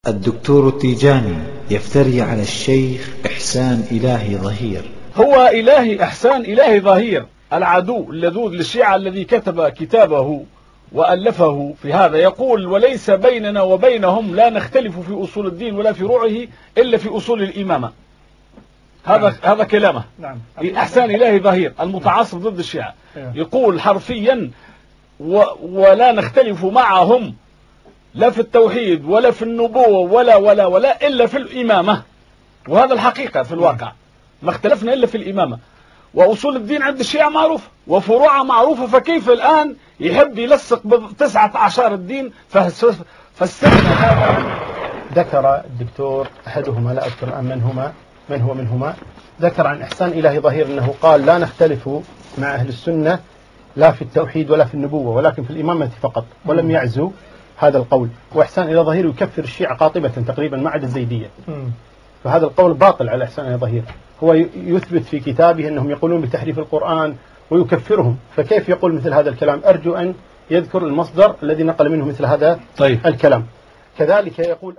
الدكتور التيجاني يفتري على الشيخ إحسان إلهي ظهير. هو إحسان إلهي ظهير العدو اللدود للشيعة الذي كتب كتابه وألفه في هذا، يقول: وليس بيننا وبينهم لا نختلف في أصول الدين ولا في روعه إلا في أصول الإمامة. هذا كلامه. نعم. إحسان إلهي ظهير المتعصب ضد الشيعة يقول حرفيا: ولا نختلف معهم لا في التوحيد ولا في النبوة ولا إلا في الإمامة. وهذا الحقيقة في الواقع، ما اختلفنا إلا في الإمامة. وأصول الدين عند الشيعة معروفة وفروعها معروفة، فكيف الآن يحب يلصق ب19 الدين فالسنة هذا؟ ذكر الدكتور أحدهما، لا أذكر الآن من هو منهما، ذكر عن إحسان إلهي ظهير أنه قال: لا نختلف مع أهل السنة لا في التوحيد ولا في النبوة ولكن في الإمامة فقط، ولم يعزو هذا القول. وإحسان إلهي ظهير يكفر الشيعة قاطبة تقريبا ما عدا الزيدية، فهذا القول باطل على إحسان إلهي ظهير. هو يثبت في كتابه أنهم يقولون بتحريف القرآن ويكفرهم، فكيف يقول مثل هذا الكلام؟ أرجو أن يذكر المصدر الذي نقل منه مثل هذا الكلام. كذلك يقول